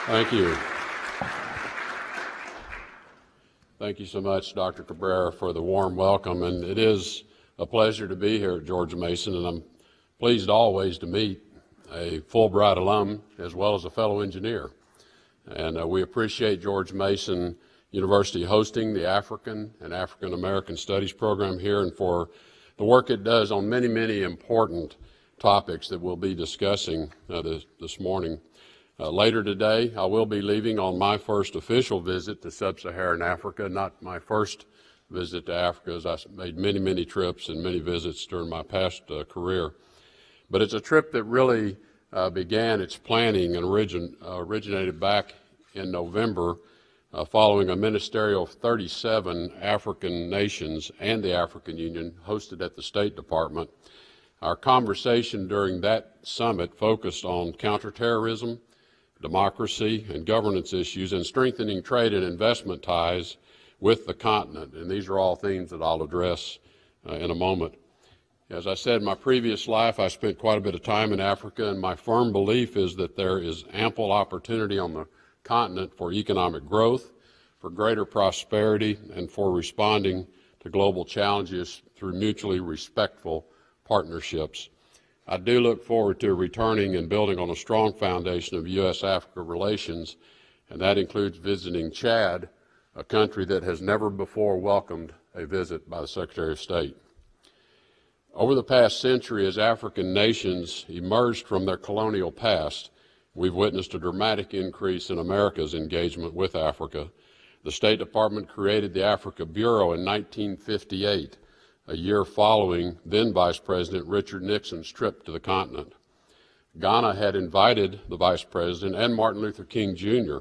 Thank you. Thank you so much, Dr. Cabrera, for the warm welcome. And it is a pleasure to be here at George Mason, and I'm pleased always to meet a Fulbright alum as well as a fellow engineer. And we appreciate George Mason University hosting the African and African American Studies program here, and for the work it does on many, many important topics that we'll be discussing this morning. Later today, I will be leaving on my first official visit to sub-Saharan Africa, not my first visit to Africa, as I made many, many trips and many visits during my past career. But it's a trip that really began its planning and originated back in November following a ministerial of 37 African nations and the African Union hosted at the State Department. Our conversation during that summit focused on counterterrorism, democracy and governance issues, and strengthening trade and investment ties with the continent. And these are all themes that I'll address in a moment. As I said, in my previous life, I spent quite a bit of time in Africa, and my firm belief is that there is ample opportunity on the continent for economic growth, for greater prosperity, and for responding to global challenges through mutually respectful partnerships. I do look forward to returning and building on a strong foundation of U.S.-Africa relations, and that includes visiting Chad, a country that has never before welcomed a visit by the Secretary of State. Over the past century, as African nations emerged from their colonial past, we've witnessed a dramatic increase in America's engagement with Africa. The State Department created the Africa Bureau in 1958, a year following then Vice President Richard Nixon's trip to the continent. Ghana had invited the Vice President and Martin Luther King Jr.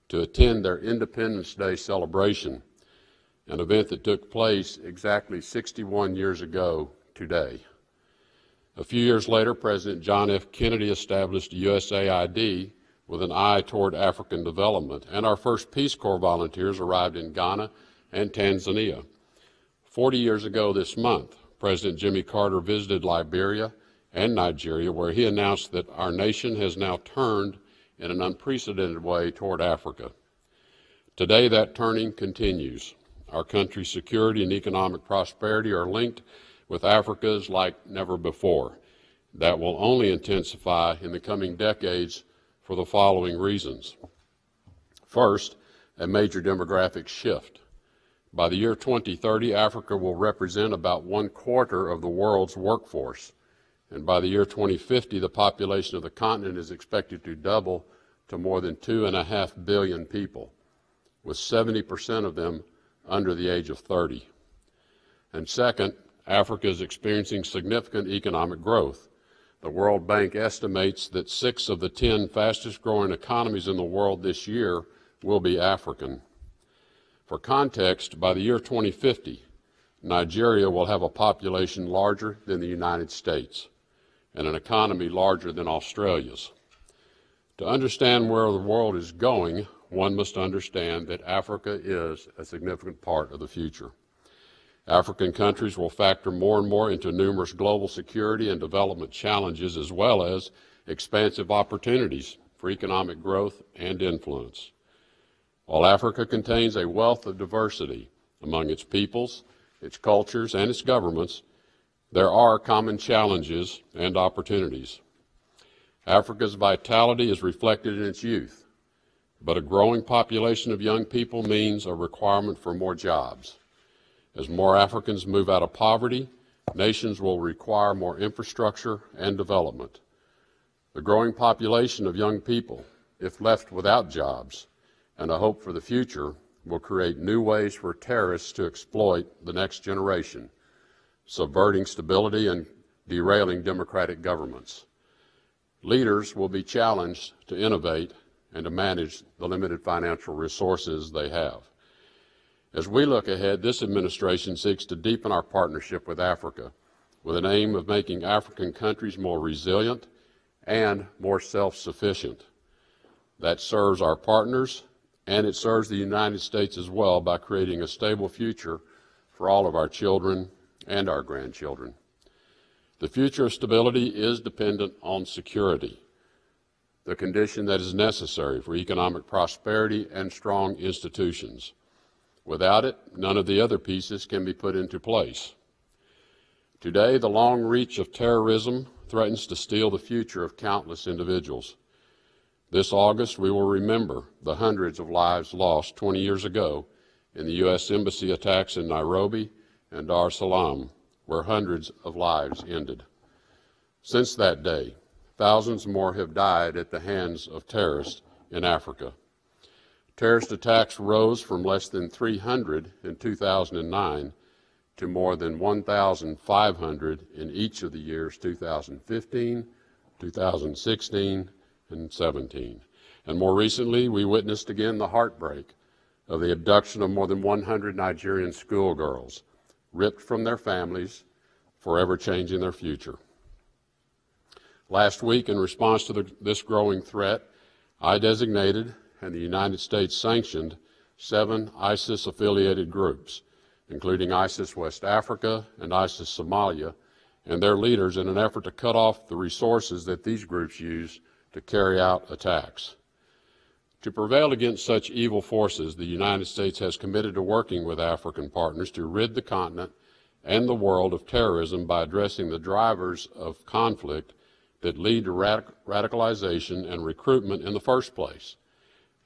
to attend their Independence Day celebration, an event that took place exactly 61 years ago today. A few years later, President John F. Kennedy established USAID with an eye toward African development, and our first Peace Corps volunteers arrived in Ghana and Tanzania. 40 years ago this month, President Jimmy Carter visited Liberia and Nigeria, where he announced that our nation has now turned in an unprecedented way toward Africa. Today, that turning continues. Our country's security and economic prosperity are linked with Africa's like never before. That will only intensify in the coming decades for the following reasons. First, a major demographic shift. By the year 2030, Africa will represent about 1/4 of the world's workforce. And by the year 2050, the population of the continent is expected to double to more than 2.5 billion people, with 70% of them under the age of 30. And second, Africa is experiencing significant economic growth. The World Bank estimates that 6 of the 10 fastest growing economies in the world this year will be African. For context, by the year 2050, Nigeria will have a population larger than the United States and an economy larger than Australia's. To understand where the world is going, one must understand that Africa is a significant part of the future. African countries will factor more and more into numerous global security and development challenges, as well as expansive opportunities for economic growth and influence. While Africa contains a wealth of diversity among its peoples, its cultures, and its governments, there are common challenges and opportunities. Africa's vitality is reflected in its youth, but a growing population of young people means a requirement for more jobs. As more Africans move out of poverty, nations will require more infrastructure and development. The growing population of young people, if left without jobs and a hope for the future, will create new ways for terrorists to exploit the next generation, subverting stability and derailing democratic governments. Leaders will be challenged to innovate and to manage the limited financial resources they have. As we look ahead, this administration seeks to deepen our partnership with Africa with an aim of making African countries more resilient and more self-sufficient. That serves our partners, and it serves the United States as well by creating a stable future for all of our children and our grandchildren. The future of stability is dependent on security. the condition that is necessary for economic prosperity and strong institutions. Without it, none of the other pieces can be put into place. Today, the long reach of terrorism threatens to steal the future of countless individuals. This August, we will remember the hundreds of lives lost 20 years ago in the U.S. Embassy attacks in Nairobi and Dar es Salaam, where hundreds of lives ended. Since that day, thousands more have died at the hands of terrorists in Africa. Terrorist attacks rose from less than 300 in 2009 to more than 1,500 in each of the years 2015, 2016, and 17. And more recently, we witnessed again the heartbreak of the abduction of more than 100 Nigerian schoolgirls, ripped from their families, forever changing their future. Last week, in response to this growing threat, I designated and the United States sanctioned 7 ISIS-affiliated groups, including ISIS West Africa and ISIS Somalia, and their leaders in an effort to cut off the resources that these groups use to carry out attacks. To prevail against such evil forces, the United States has committed to working with African partners to rid the continent and the world of terrorism by addressing the drivers of conflict that lead to radicalization and recruitment in the first place,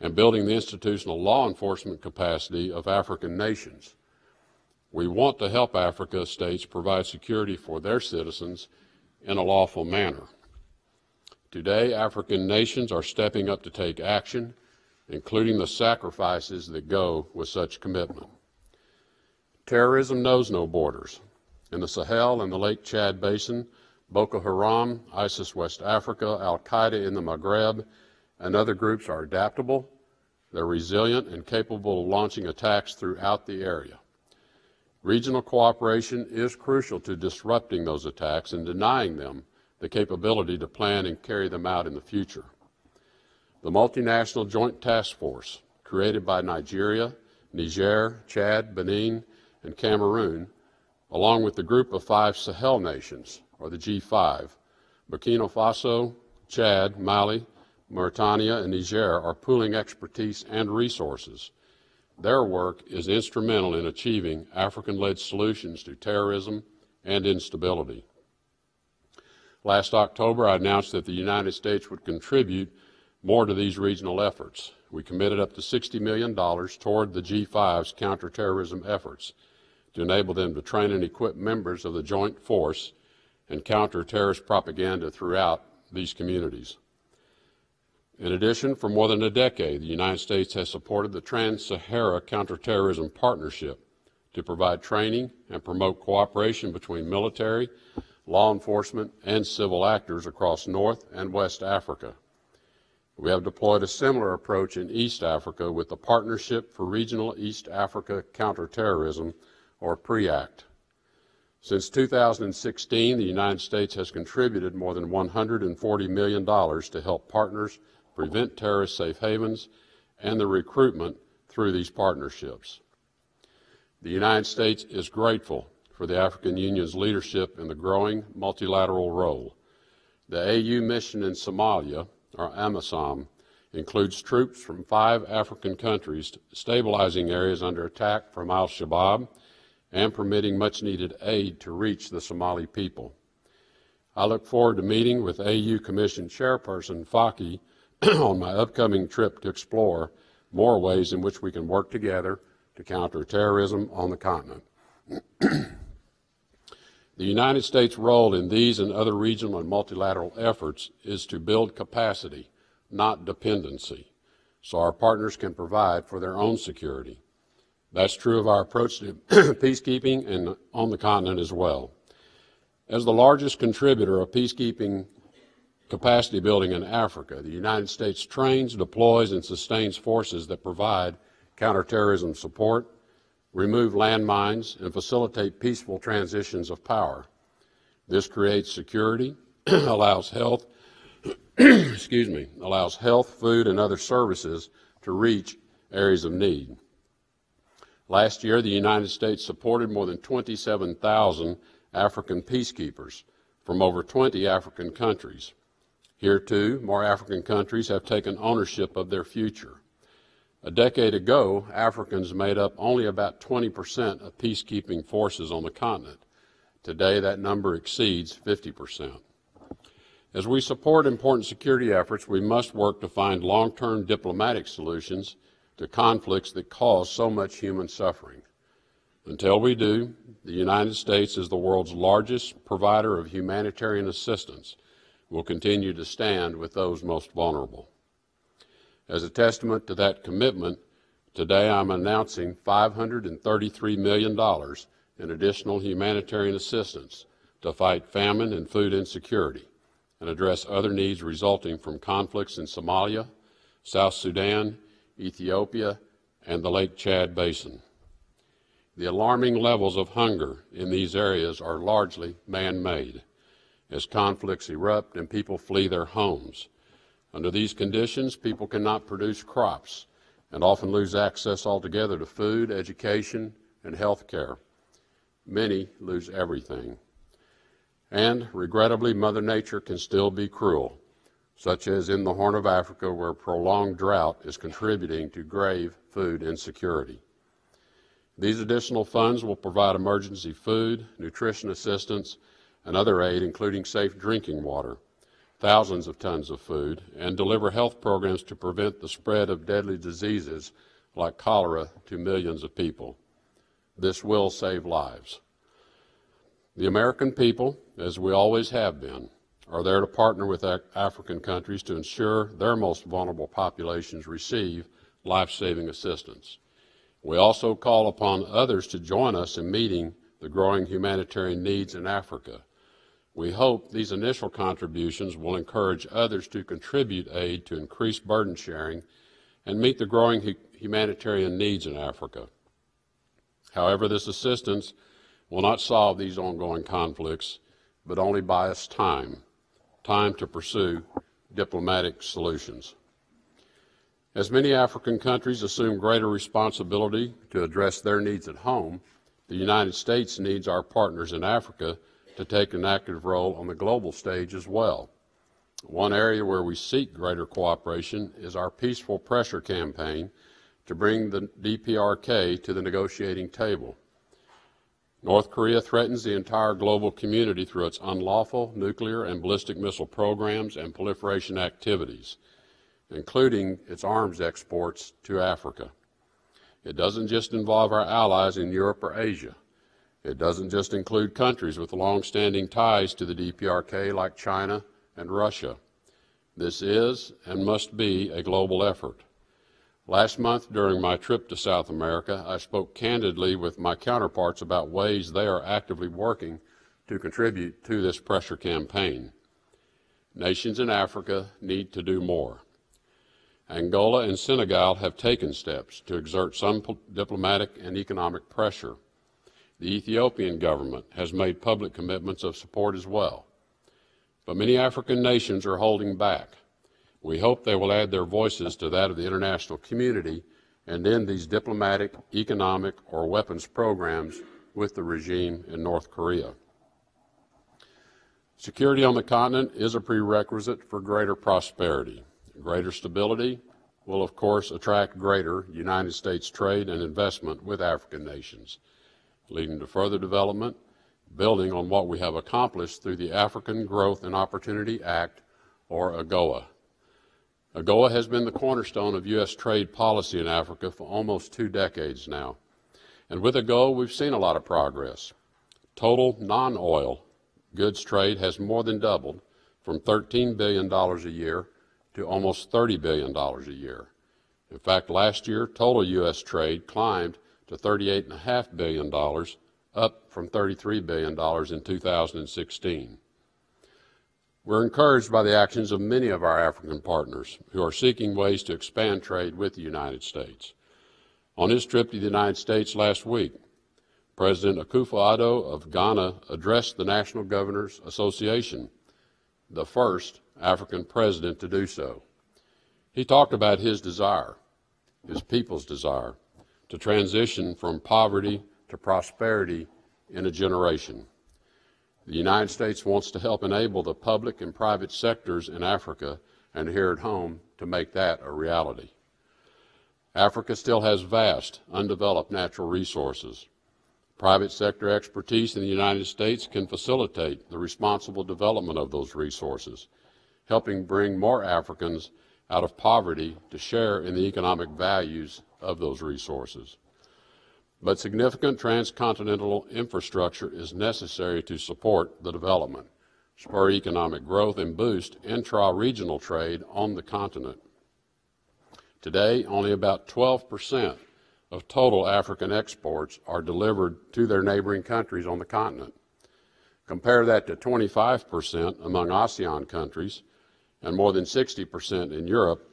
and building the institutional law enforcement capacity of African nations. We want to help Africa states provide security for their citizens in a lawful manner. Today, African nations are stepping up to take action, including the sacrifices that go with such commitment. Terrorism knows no borders. In the Sahel and the Lake Chad Basin, Boko Haram, ISIS West Africa, Al-Qaeda in the Maghreb, and other groups are adaptable, they're resilient, and capable of launching attacks throughout the area. Regional cooperation is crucial to disrupting those attacks and denying them the capability to plan and carry them out in the future. The multinational Joint Task Force, created by Nigeria, Niger, Chad, Benin, and Cameroon, along with the Group of 5 Sahel nations, or the G5, Burkina Faso, Chad, Mali, Mauritania, and Niger are pooling expertise and resources. Their work is instrumental in achieving African-led solutions to terrorism and instability. Last October, I announced that the United States would contribute more to these regional efforts. We committed up to $60 million toward the G5's counterterrorism efforts to enable them to train and equip members of the joint force and counter terrorist propaganda throughout these communities. In addition, for more than a decade, the United States has supported the Trans-Sahara Counterterrorism Partnership to provide training and promote cooperation between military, law enforcement, and civil actors across North and West Africa. We have deployed a similar approach in East Africa with the Partnership for Regional East Africa Counterterrorism, or PREACT. Since 2016, the United States has contributed more than $140 million to help partners prevent terrorist safe havens and the recruitment through these partnerships. The United States is grateful for the African Union's leadership in the growing multilateral role. The AU mission in Somalia, or AMISOM, includes troops from 5 African countries stabilizing areas under attack from al-Shabaab and permitting much-needed aid to reach the Somali people. I look forward to meeting with AU Commission Chairperson Faki on my upcoming trip to explore more ways in which we can work together to counter terrorism on the continent. The United States' role in these and other regional and multilateral efforts is to build capacity, not dependency, so our partners can provide for their own security. That's true of our approach to peacekeeping and on the continent as well. As the largest contributor of peacekeeping capacity building in Africa, the United States trains, deploys, and sustains forces that provide counterterrorism support, remove landmines, and facilitate peaceful transitions of power. This creates security, allows health, allows health, food, and other services to reach areas of need. Last year, the United States supported more than 27,000 African peacekeepers from over 20 African countries. Here, too, more African countries have taken ownership of their future. A decade ago, Africans made up only about 20% of peacekeeping forces on the continent. Today, that number exceeds 50%. As we support important security efforts, we must work to find long-term diplomatic solutions to conflicts that cause so much human suffering. Until we do, the United States, as the world's largest provider of humanitarian assistance, will continue to stand with those most vulnerable. As a testament to that commitment, today I'm announcing $533 million in additional humanitarian assistance to fight famine and food insecurity and address other needs resulting from conflicts in Somalia, South Sudan, Ethiopia, and the Lake Chad Basin. The alarming levels of hunger in these areas are largely man-made, as conflicts erupt and people flee their homes. Under these conditions, people cannot produce crops and often lose access altogether to food, education, and health care. Many lose everything. And, regrettably, Mother Nature can still be cruel, such as in the Horn of Africa, where prolonged drought is contributing to grave food insecurity. These additional funds will provide emergency food, nutrition assistance, and other aid, including safe drinking water, thousands of tons of food, and deliver health programs to prevent the spread of deadly diseases like cholera to millions of people. This will save lives. The American people, as we always have been, are there to partner with African countries to ensure their most vulnerable populations receive life-saving assistance. We also call upon others to join us in meeting the growing humanitarian needs in Africa. We hope these initial contributions will encourage others to contribute aid to increase burden sharing and meet the growing humanitarian needs in Africa. However, this assistance will not solve these ongoing conflicts, but only buy us time to pursue diplomatic solutions. As many African countries assume greater responsibility to address their needs at home, the United States needs our partners in Africa to take an active role on the global stage as well. One area where we seek greater cooperation is our peaceful pressure campaign to bring the DPRK to the negotiating table. North Korea threatens the entire global community through its unlawful nuclear and ballistic missile programs and proliferation activities, including its arms exports to Africa. It doesn't just involve our allies in Europe or Asia. It doesn't just include countries with long-standing ties to the DPRK like China and Russia. This is and must be a global effort. Last month, during my trip to South America, I spoke candidly with my counterparts about ways they are actively working to contribute to this pressure campaign. Nations in Africa need to do more. Angola and Senegal have taken steps to exert some diplomatic and economic pressure. The Ethiopian government has made public commitments of support as well. But many African nations are holding back. We hope they will add their voices to that of the international community and end these diplomatic, economic, or weapons programs with the regime in North Korea. Security on the continent is a prerequisite for greater prosperity. Greater stability will, of course, attract greater United States trade and investment with African nations, leading to further development, building on what we have accomplished through the African Growth and Opportunity Act, or AGOA. AGOA has been the cornerstone of U.S. trade policy in Africa for almost 2 decades now. And with AGOA, we've seen a lot of progress. Total non-oil goods trade has more than doubled from $13 billion a year to almost $30 billion a year. In fact, last year, total U.S. trade climbed to $38.5 billion, up from $33 billion in 2016. We're encouraged by the actions of many of our African partners who are seeking ways to expand trade with the United States. On his trip to the United States last week, President Akufo-Addo of Ghana addressed the National Governors Association, the first African president to do so. He talked about his desire, his people's desire, to transition from poverty to prosperity in a generation. The United States wants to help enable the public and private sectors in Africa and here at home to make that a reality. Africa still has vast, undeveloped natural resources. Private sector expertise in the United States can facilitate the responsible development of those resources, helping bring more Africans out of poverty to share in the economic values of those resources. But significant transcontinental infrastructure is necessary to support the development, spur economic growth, and boost intra-regional trade on the continent. Today, only about 12% of total African exports are delivered to their neighboring countries on the continent. Compare that to 25% among ASEAN countries and more than 60% in Europe,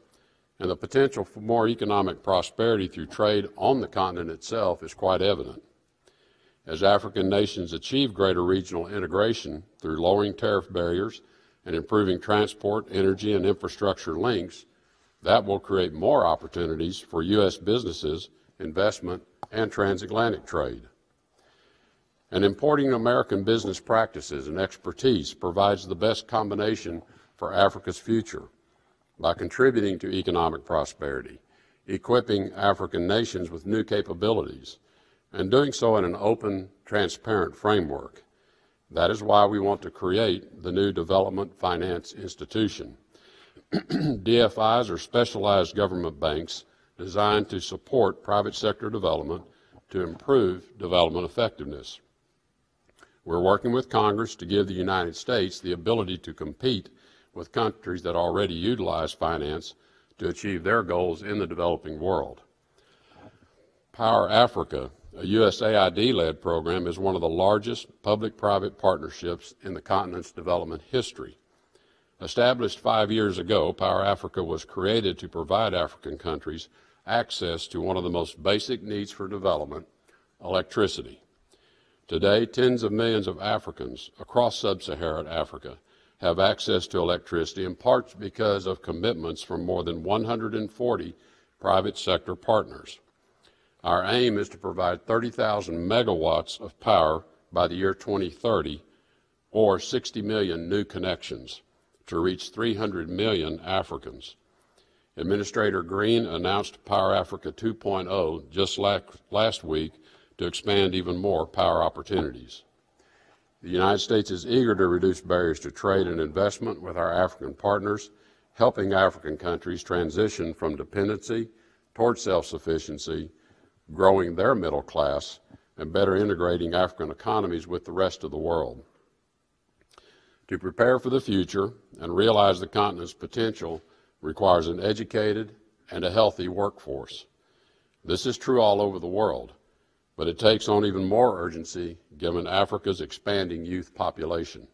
and the potential for more economic prosperity through trade on the continent itself is quite evident. As African nations achieve greater regional integration through lowering tariff barriers and improving transport, energy, and infrastructure links, that will create more opportunities for U.S. businesses, investment, and transatlantic trade. And importing American business practices and expertise provides the best combination for Africa's future by contributing to economic prosperity, equipping African nations with new capabilities, and doing so in an open, transparent framework. That is why we want to create the new Development Finance Institution. DFIs are specialized government banks designed to support private sector development to improve development effectiveness. We're working with Congress to give the United States the ability to compete with countries that already utilize finance to achieve their goals in the developing world. Power Africa, a USAID-led program, is one of the largest public-private partnerships in the continent's development history. Established 5 years ago, Power Africa was created to provide African countries access to one of the most basic needs for development, electricity. Today, tens of millions of Africans across sub-Saharan Africa have access to electricity, in part because of commitments from more than 140 private sector partners. Our aim is to provide 30,000 megawatts of power by the year 2030, or 60 million new connections, to reach 300 million Africans. Administrator Green announced Power Africa 2.0 just last week to expand even more power opportunities. The United States is eager to reduce barriers to trade and investment with our African partners, helping African countries transition from dependency toward self-sufficiency, growing their middle class, and better integrating African economies with the rest of the world. To prepare for the future and realize the continent's potential requires an educated and a healthy workforce. This is true all over the world, but it takes on even more urgency given Africa's expanding youth population.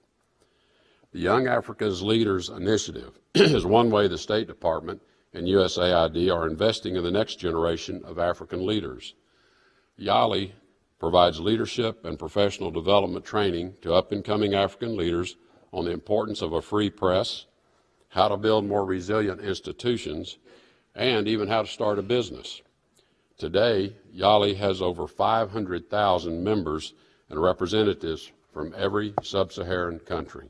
The Young Africa's Leaders Initiative is one way the State Department and USAID are investing in the next generation of African leaders. YALI provides leadership and professional development training to up-and-coming African leaders on the importance of a free press, how to build more resilient institutions, and even how to start a business. Today, YALI has over 500,000 members and representatives from every sub-Saharan country.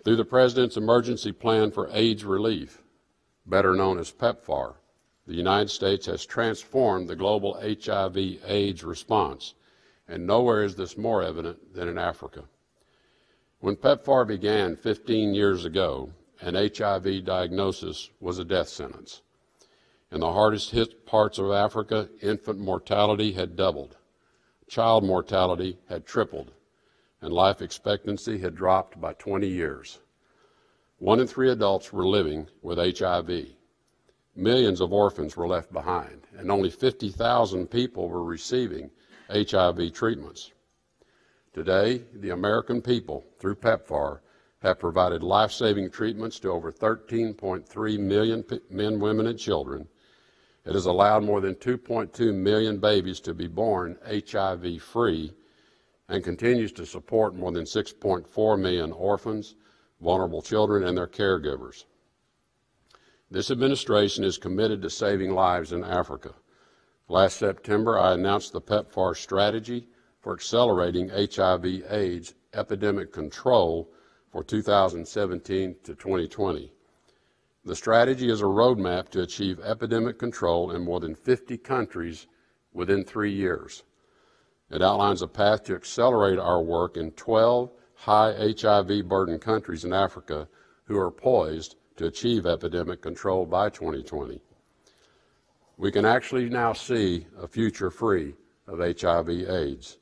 Through the President's Emergency Plan for AIDS Relief, better known as PEPFAR, the United States has transformed the global HIV/AIDS response, and nowhere is this more evident than in Africa. When PEPFAR began 15 years ago, an HIV diagnosis was a death sentence. In the hardest hit parts of Africa, infant mortality had doubled, child mortality had tripled, and life expectancy had dropped by 20 years. 1 in 3 adults were living with HIV. Millions of orphans were left behind, and only 50,000 people were receiving HIV treatments. Today, the American people, through PEPFAR, have provided life-saving treatments to over 13.3 million men, women, and children. It has allowed more than 2.2 million babies to be born HIV-free and continues to support more than 6.4 million orphans, vulnerable children, and their caregivers. This administration is committed to saving lives in Africa. Last September, I announced the PEPFAR strategy for accelerating HIV/AIDS epidemic control for 2017 to 2020. The strategy is a roadmap to achieve epidemic control in more than 50 countries within 3 years. It outlines a path to accelerate our work in 12 high HIV-burdened countries in Africa who are poised to achieve epidemic control by 2020. We can actually now see a future free of HIV/AIDS.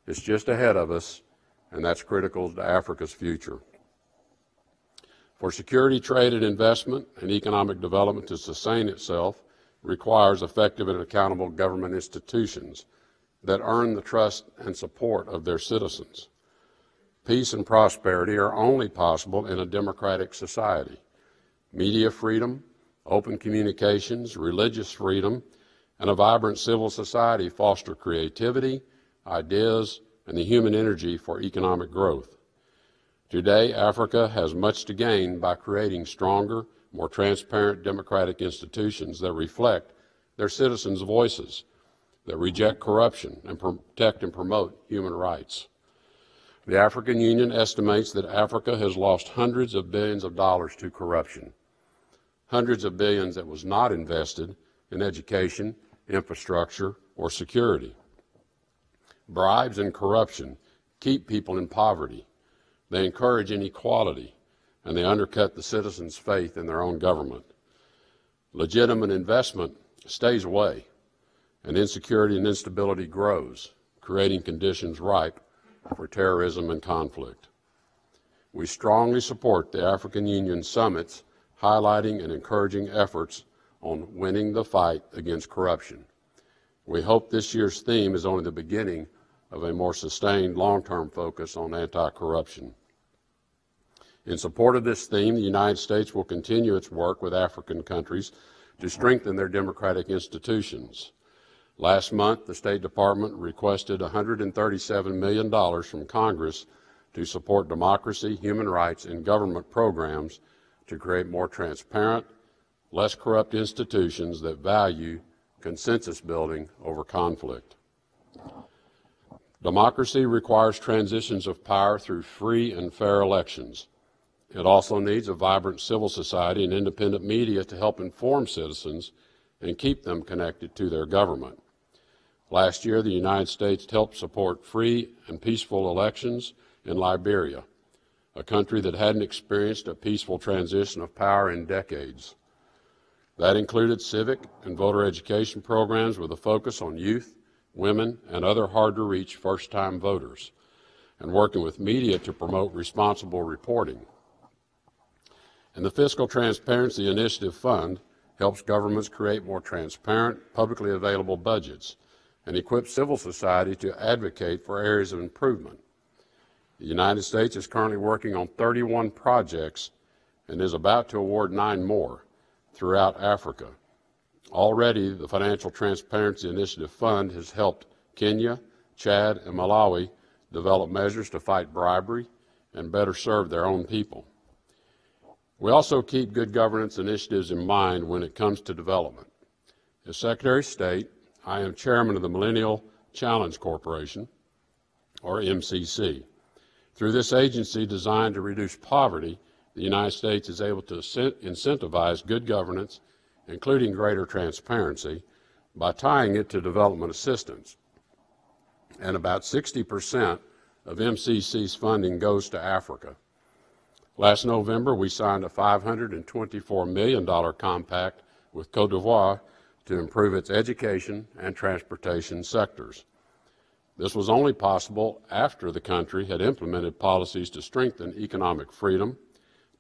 It's just ahead of us, and that's critical to Africa's future. For security, trade, and investment and economic development to sustain itself requires effective and accountable government institutions that earn the trust and support of their citizens. Peace and prosperity are only possible in a democratic society. Media freedom, open communications, religious freedom, and a vibrant civil society foster creativity, ideas, and the human energy for economic growth. Today, Africa has much to gain by creating stronger, more transparent democratic institutions that reflect their citizens' voices, that reject corruption and protect and promote human rights. The African Union estimates that Africa has lost hundreds of billions of dollars to corruption, hundreds of billions that was not invested in education, infrastructure, or security. Bribes and corruption keep people in poverty. They encourage inequality, and they undercut the citizens' faith in their own government. Legitimate investment stays away, and insecurity and instability grows, creating conditions ripe for terrorism and conflict. We strongly support the African Union summits highlighting and encouraging efforts on winning the fight against corruption. We hope this year's theme is only the beginning of a more sustained long-term focus on anti-corruption. In support of this theme, the United States will continue its work with African countries to strengthen their democratic institutions. Last month, the State Department requested $137 million from Congress to support democracy, human rights, and government programs to create more transparent, less corrupt institutions that value consensus building over conflict. Democracy requires transitions of power through free and fair elections. It also needs a vibrant civil society and independent media to help inform citizens and keep them connected to their government. Last year, the United States helped support free and peaceful elections in Liberia, a country that hadn't experienced a peaceful transition of power in decades. That included civic and voter education programs with a focus on youth, women, and other hard-to-reach first-time voters, and working with media to promote responsible reporting. And the Fiscal Transparency Initiative Fund helps governments create more transparent, publicly available budgets and equips civil society to advocate for areas of improvement. The United States is currently working on 31 projects and is about to award 9 more throughout Africa. Already, the Financial Transparency Initiative Fund has helped Kenya, Chad, and Malawi develop measures to fight bribery and better serve their own people. We also keep good governance initiatives in mind when it comes to development. As Secretary of State, I am chairman of the Millennial Challenge Corporation, or MCC. Through this agency designed to reduce poverty, the United States is able to incentivize good governance, including greater transparency, by tying it to development assistance. And about 60% of MCC's funding goes to Africa. Last November, we signed a $524 million compact with Côte d'Ivoire to improve its education and transportation sectors. This was only possible after the country had implemented policies to strengthen economic freedom,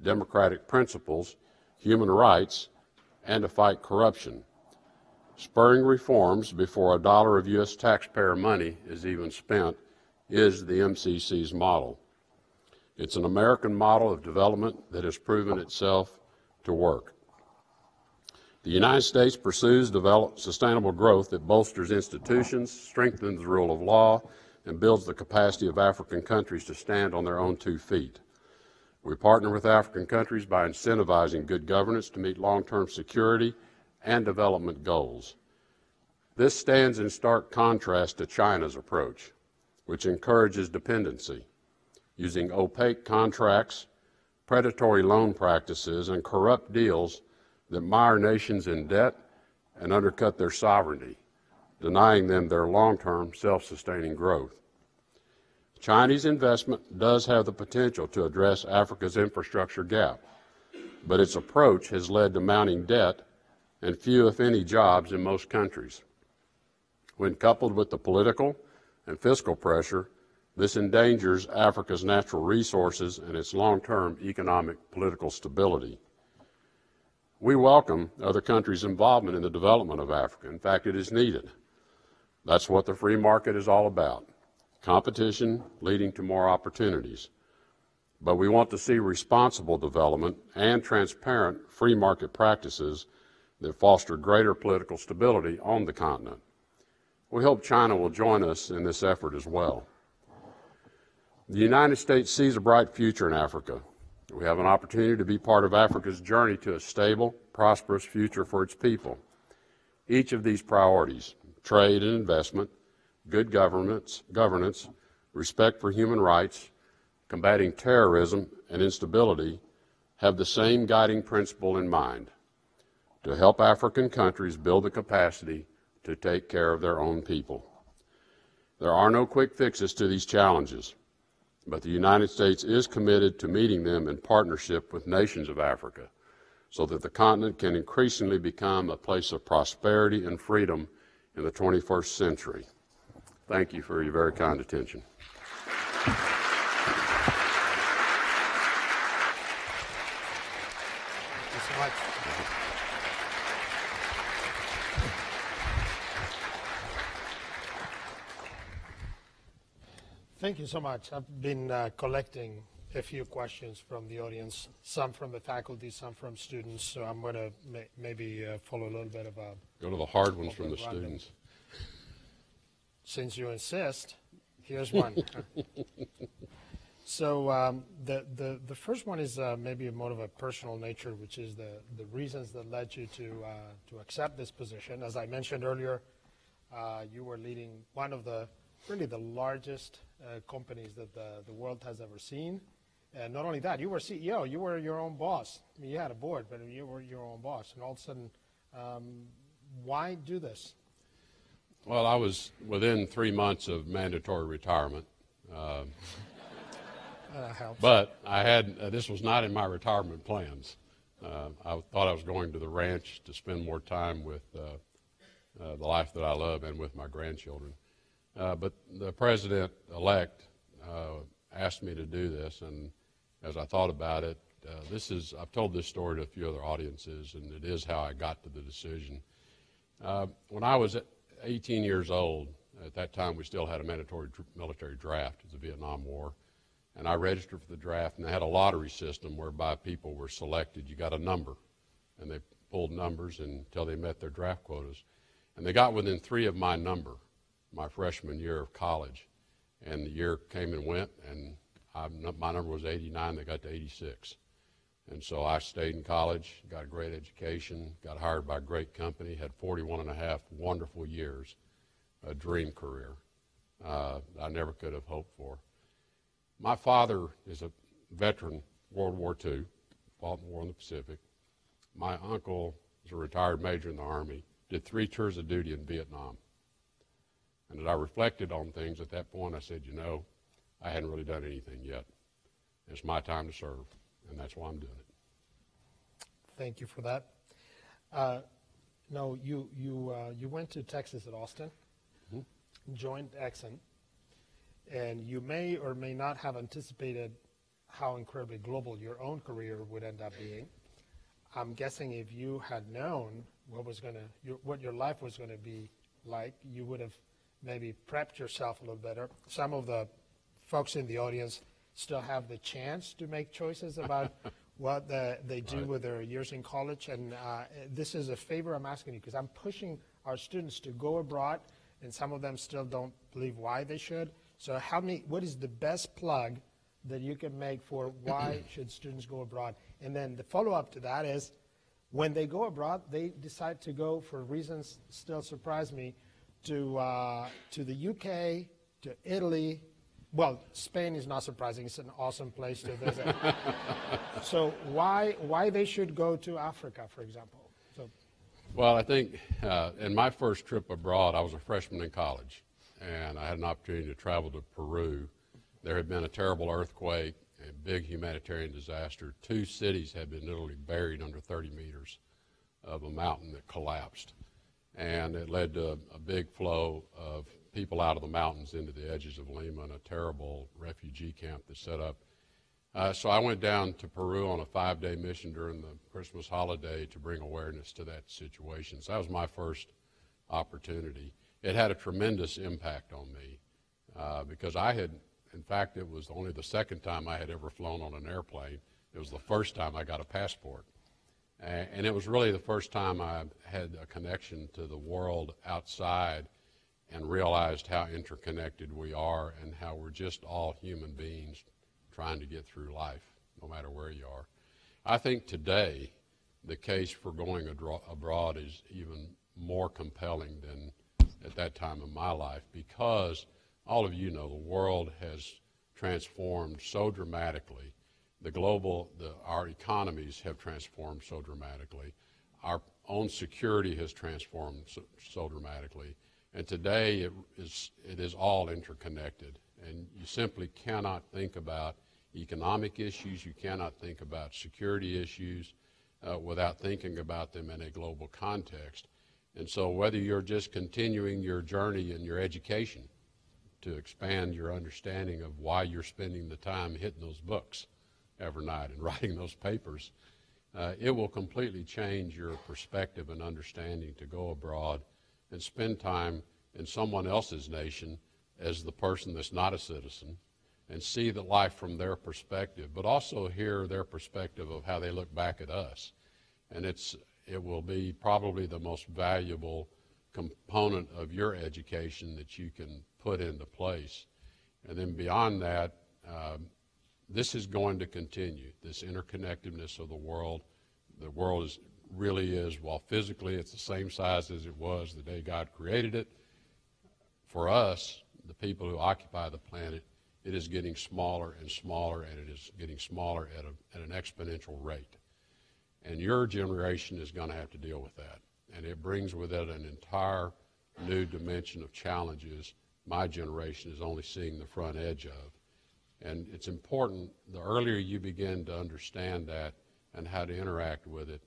democratic principles, human rights, and to fight corruption. Spurring reforms before a dollar of U.S. taxpayer money is even spent is the MCC's model. It's an American model of development that has proven itself to work. The United States pursues sustainable growth that bolsters institutions, strengthens the rule of law, and builds the capacity of African countries to stand on their own 2 feet. We partner with African countries by incentivizing good governance to meet long-term security and development goals. This stands in stark contrast to China's approach. which encourages dependency, using opaque contracts, predatory loan practices, and corrupt deals that mire nations in debt and undercut their sovereignty, denying them their long-term self-sustaining growth. Chinese investment does have the potential to address Africa's infrastructure gap, but its approach has led to mounting debt and few, if any, jobs in most countries. When coupled with the political and fiscal pressure, this endangers Africa's natural resources and its long-term economic political stability. We welcome other countries' involvement in the development of Africa. In fact, it is needed. That's what the free market is all about, competition leading to more opportunities. But we want to see responsible development and transparent free market practices that foster greater political stability on the continent. We hope China will join us in this effort as well. The United States sees a bright future in Africa. We have an opportunity to be part of Africa's journey to a stable, prosperous future for its people. Each of these priorities, trade and investment, good governance, respect for human rights, combating terrorism and instability, have the same guiding principle in mind: to help African countries build the capacity to take care of their own people. There are no quick fixes to these challenges, but the United States is committed to meeting them in partnership with nations of Africa so that the continent can increasingly become a place of prosperity and freedom in the 21st century. Thank you for your very kind attention. Thank you so much. Thank you so much. I've been collecting a few questions from the audience, some from the faculty, some from students, so I'm going to maybe follow a little bit of a... Go to the hard ones from the students. Since you insist, here's one. So the first one is maybe more of a personal nature, which is the reasons that led you to accept this position. As I mentioned earlier, you were leading one of the really the largest companies that the world has ever seen. And not only that, you were CEO, you were your own boss. I mean, you had a board, but you were your own boss. And all of a sudden, why do this? Well, I was within 3 months of mandatory retirement. That helps. But I had, this was not in my retirement plans. I thought I was going to the ranch to spend more time with the life that I love and with my grandchildren. But the president-elect asked me to do this, and as I thought about it, I've told this story to a few other audiences, and it is how I got to the decision. When I was 18 years old, at that time we still had a mandatory military draft of the Vietnam War, and I registered for the draft, and they had a lottery system whereby people were selected. You got a number, and they pulled numbers until they met their draft quotas. And they got within 3 of my number my freshman year of college, and the year came and went, and my number was 89, they got to 86. And so I stayed in college, got a great education, got hired by a great company, had 41 and a half wonderful years, a dream career I never could have hoped for. My father is a veteran, World War II, fought in the war in the Pacific. My uncle was a retired major in the Army, did 3 tours of duty in Vietnam. And as I reflected on things at that point, I said, you know, I hadn't really done anything yet. It's my time to serve, and that's why I'm doing it. Thank you for that. No, you went to Texas at Austin, joined Exxon, and you may or may not have anticipated how incredibly global your own career would end up being. I'm guessing if you had known what your life was going to be like, you would have maybe prepped yourself a little better. Some of the folks in the audience still have the chance to make choices about what they do with their years in college. And this is a favor I'm asking you, because I'm pushing our students to go abroad, and some of them still don't believe why they should. So what is the best plug that you can make for why should students go abroad? And then the follow-up to that is, when they go abroad, they decide to go, for reasons still surprise me, to the UK, to Italy. Well, Spain is not surprising. It's an awesome place to visit. So why they should go to Africa, for example? So, Well, I think in my first trip abroad, I was a freshman in college, and I had an opportunity to travel to Peru. There had been a terrible earthquake, a big humanitarian disaster. 2 cities had been literally buried under 30 meters of a mountain that collapsed. And it led to a big flow of people out of the mountains into the edges of Lima and a terrible refugee camp that set up. So I went down to Peru on a 5-day mission during the Christmas holiday to bring awareness to that situation. So that was my first opportunity. It had a tremendous impact on me because I had, in fact, it was only the second time I had ever flown on an airplane. It was the first time I got a passport. And it was really the first time I had a connection to the world outside and realized how interconnected we are and how we're just all human beings trying to get through life, no matter where you are. I think today the case for going abroad is even more compelling than at that time in my life because all of you know the world has transformed so dramatically. Our economies have transformed so dramatically. Our own security has transformed so dramatically. And today it is all interconnected. And you simply cannot think about economic issues, you cannot think about security issues without thinking about them in a global context. And so whether you're just continuing your journey in your education to expand your understanding of why you're spending the time hitting those books every night and writing those papers, it will completely change your perspective and understanding to go abroad and spend time in someone else's nation as the person that's not a citizen and see the life from their perspective, but also hear their perspective of how they look back at us. And it will be probably the most valuable component of your education that you can put into place. And then beyond that, this is going to continue, this interconnectedness of the world. The world really is, while physically it's the same size as it was the day God created it, for us, the people who occupy the planet, it is getting smaller and smaller, and it is getting smaller at an exponential rate. And your generation is going to have to deal with that. And it brings with it an entire new dimension of challenges my generation is only seeing the front edge of. And it's important, the earlier you begin to understand that and how to interact with it,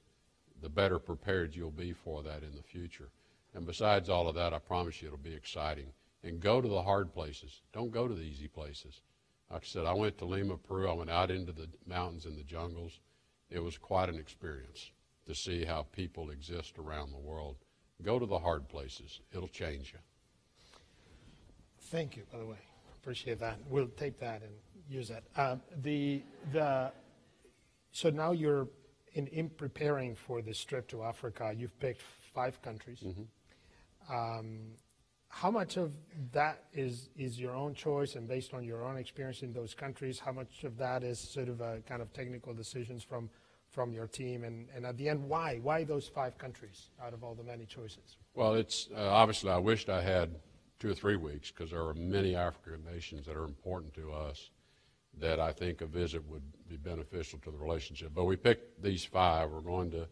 the better prepared you'll be for that in the future. And besides all of that, I promise you it'll be exciting. And go to the hard places. Don't go to the easy places. Like I said, I went to Lima, Peru. I went out into the mountains and the jungles. It was quite an experience to see how people exist around the world. Go to the hard places. It'll change you. thank you, by the way. Appreciate that. We'll tape that and use that. So now you're in preparing for this trip to Africa. You've picked 5 countries. How much of that is your own choice and based on your own experience in those countries? How much of that is sort of a kind of technical decisions from your team? And at the end, why? Why those 5 countries out of all the many choices? Well, it's obviously I wished I had 2 or 3 weeks because there are many African nations that are important to us that I think a visit would be beneficial to the relationship. But we picked these 5. We're going to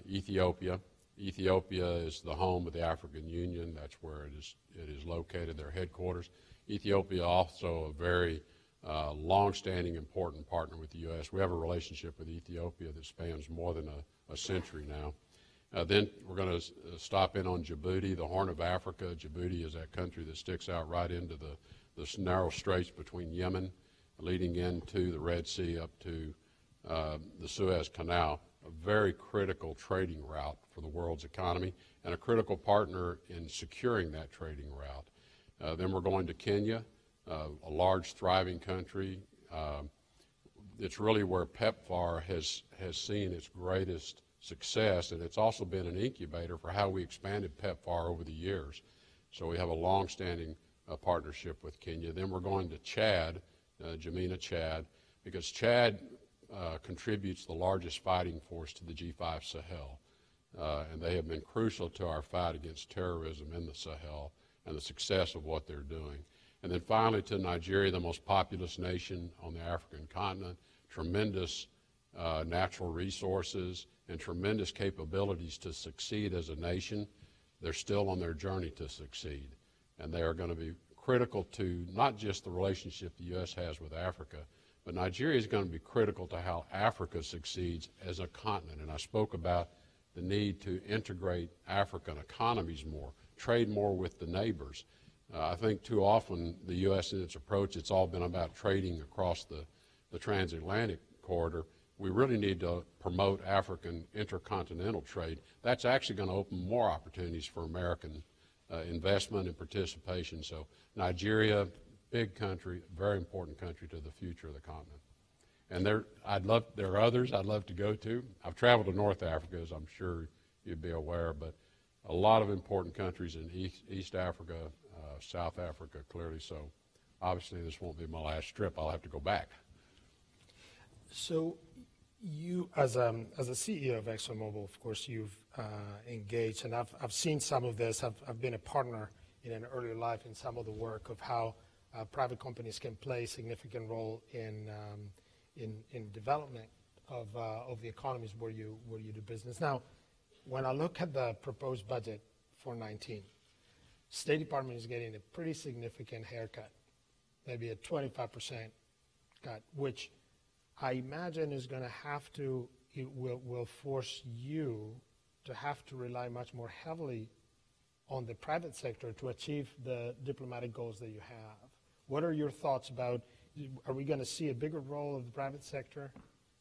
Ethiopia. Ethiopia is the home of the African Union. That's where it is located, their headquarters. Ethiopia also a very long-standing, important partner with the U.S. We have a relationship with Ethiopia that spans more than a century now. Then we're going to stop in on Djibouti, the Horn of Africa. Djibouti is that country that sticks out right into the narrow straits between Yemen, leading into the Red Sea up to the Suez Canal, a very critical trading route for the world's economy and a critical partner in securing that trading route. Then we're going to Kenya, a large, thriving country. It's really where PEPFAR has seen its greatest success, and it's also been an incubator for how we expanded PEPFAR over the years. So we have a long-standing partnership with Kenya. Then we're going to Chad, N'Djamena, Chad, because Chad contributes the largest fighting force to the G5 Sahel, and they have been crucial to our fight against terrorism in the Sahel and the success of what they're doing. And then finally to Nigeria, the most populous nation on the African continent, tremendous natural resources and tremendous capabilities to succeed as a nation. They're still on their journey to succeed. And they are going to be critical to not just the relationship the U.S. has with Africa, but Nigeria is going to be critical to how Africa succeeds as a continent. And I spoke about the need to integrate African economies more, trade more with the neighbors. I think too often the U.S. in its approach, it's all been about trading across the transatlantic corridor. We really need to promote African intercontinental trade. That's actually going to open more opportunities for American investment and participation. So Nigeria, big country, very important country to the future of the continent. And there are others I'd love to go to. I've traveled to North Africa, as I'm sure you'd be aware, but a lot of important countries in East Africa, South Africa, clearly. So obviously this won't be my last trip. I'll have to go back. So you, as a CEO of ExxonMobil, of course, you've engaged, and I've seen some of this. I've been a partner in an earlier life in some of the work of how private companies can play a significant role in development of the economies where you do business. Now, when I look at the proposed budget for 19, State Department is getting a pretty significant haircut, maybe a 25% cut, which I imagine is going to have to, it will force you to have to rely much more heavily on the private sector to achieve the diplomatic goals that you have. What are your thoughts about, are we going to see a bigger role of the private sector,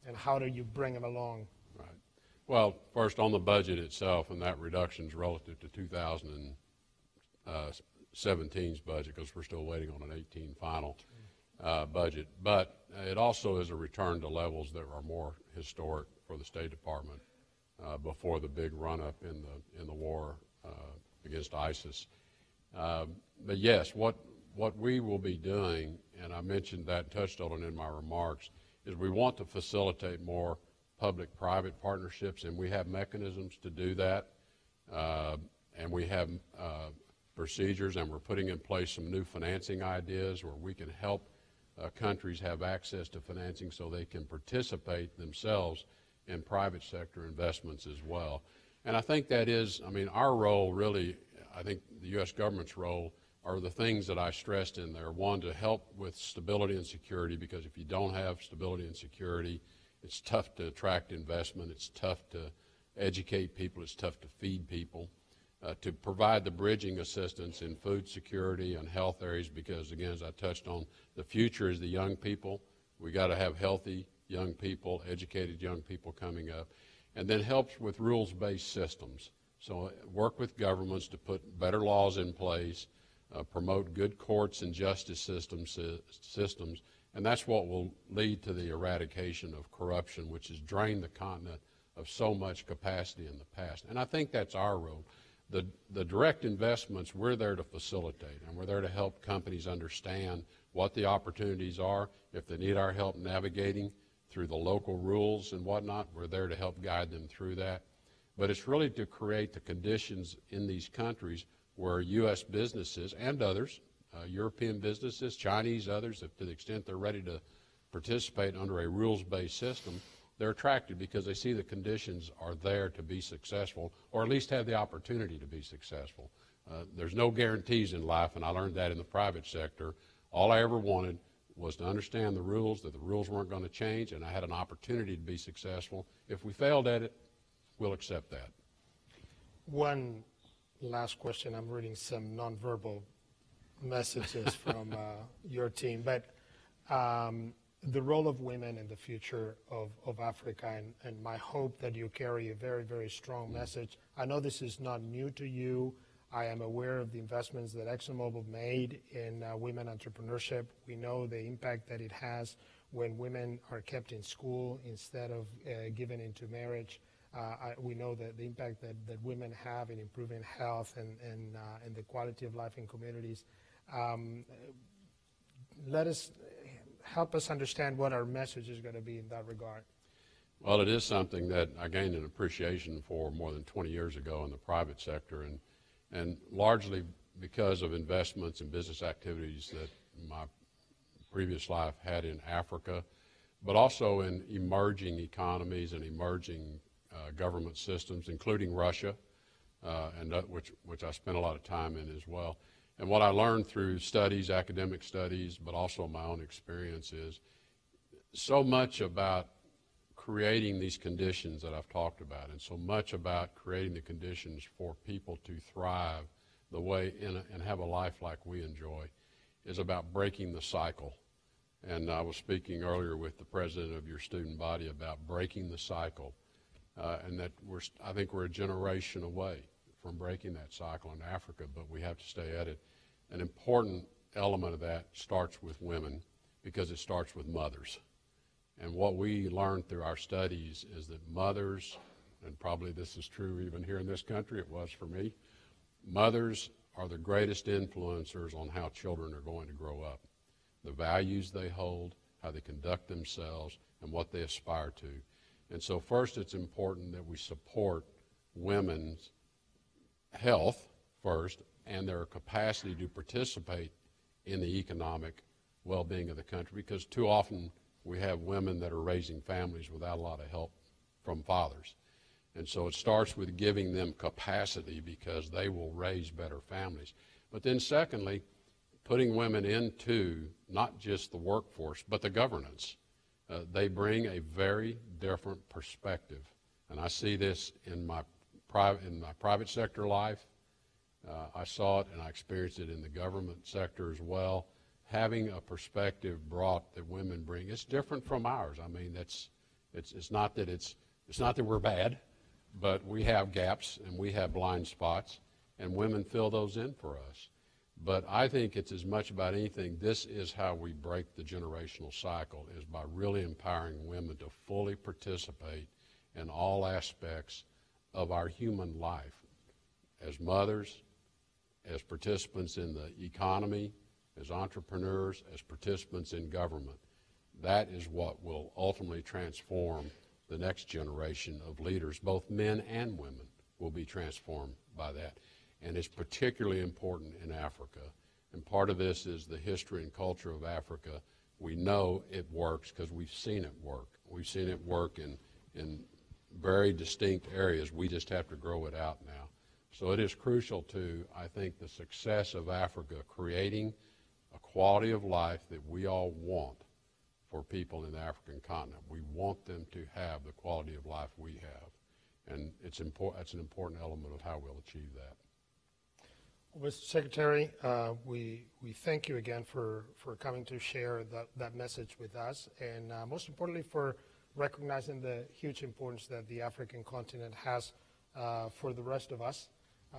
and how do you bring them along? Right. Well, first on the budget itself, and that reduction is relative to 2017's budget, because we're still waiting on an 18 final budget. But it also is a return to levels that are more historic for the State Department before the big run-up in the war against ISIS. But yes, what we will be doing, and I mentioned that, touched on it in my remarks, is we want to facilitate more public-private partnerships, and we have mechanisms to do that, and we have procedures, and we're putting in place some new financing ideas where we can help countries have access to financing so they can participate themselves in private sector investments as well. And I think that is, I mean, our role really, I think the U.S. government's role are the things that I stressed in there. One, to help with stability and security, because if you don't have stability and security, it's tough to attract investment, it's tough to educate people, it's tough to feed people. To provide the bridging assistance in food security and health areas, because again, as I touched on, the future is the young people. We got to have healthy young people, educated young people coming up. And then helps with rules-based systems. So work with governments to put better laws in place, promote good courts and justice systems, and that's what will lead to the eradication of corruption, which has drained the continent of so much capacity in the past. And I think that's our role. The direct investments, we're there to facilitate, and we're there to help companies understand what the opportunities are. If they need our help navigating through the local rules and whatnot, we're there to help guide them through that. But it's really to create the conditions in these countries where U.S. businesses and others, European businesses, Chinese, others, if to the extent they're ready to participate under a rules-based system, they're attracted because they see the conditions are there to be successful, or at least have the opportunity to be successful. There's no guarantees in life, and I learned that in the private sector. All I ever wanted was to understand the rules, that the rules weren't going to change, and I had an opportunity to be successful. If we failed at it, we'll accept that. One last question. I'm reading some nonverbal messages from your team, but the role of women in the future of Africa, and my hope that you carry a very, very strong message. I know this is not new to you. I am aware of the investments that ExxonMobil made in women entrepreneurship. We know the impact that it has when women are kept in school instead of given into marriage. We know that the impact that women have in improving health and the quality of life in communities. Help us understand what our message is going to be in that regard. Well, it is something that I gained an appreciation for more than 20 years ago in the private sector, and largely because of investments and business activities that my previous life had in Africa, but also in emerging economies and emerging government systems, including Russia, which I spent a lot of time in as well. And what I learned through studies, academic studies, but also my own experience is so much about creating these conditions that I've talked about, and so much about creating the conditions for people to thrive the way and have a life like we enjoy, is about breaking the cycle. And I was speaking earlier with the president of your student body about breaking the cycle, and that I think we're a generation away from breaking that cycle in Africa, but we have to stay at it. An important element of that starts with women, because it starts with mothers. And what we learned through our studies is that mothers, and probably this is true even here in this country, it was for me, mothers are the greatest influencers on how children are going to grow up, the values they hold, how they conduct themselves, and what they aspire to. And so first, it's important that we support women's health first and their capacity to participate in the economic well-being of the country, because too often we have women that are raising families without a lot of help from fathers. And so it starts with giving them capacity, because they will raise better families. But then secondly, putting women into not just the workforce, but the governance. They bring a very different perspective. And I see this in my private sector life. I saw it and I experienced it in the government sector as well. Having a perspective brought that women bring, it's different from ours. I mean, it's not that we're bad, but we have gaps and we have blind spots, and women fill those in for us. But I think it's as much about anything, this is how we break the generational cycle, is by really empowering women to fully participate in all aspects of our human life, as mothers, as participants in the economy, as entrepreneurs, as participants in government. That is what will ultimately transform the next generation of leaders. Both men and women will be transformed by that. And it's particularly important in Africa. And part of this is the history and culture of Africa. We know it works because we've seen it work. We've seen it work in very distinct areas. We just have to grow it out now. So it is crucial to, I think, the success of Africa, creating a quality of life that we all want for people in the African continent. We want them to have the quality of life we have. And that's an important element of how we'll achieve that. Well, Mr. Secretary, we thank you again for coming to share that message with us, and most importantly for recognizing the huge importance that the African continent has for the rest of us,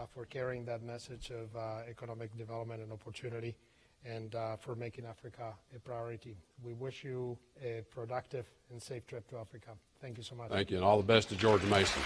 for carrying that message of economic development and opportunity, and for making Africa a priority. We wish you a productive and safe trip to Africa. Thank you so much. Thank you, and all the best to George Mason.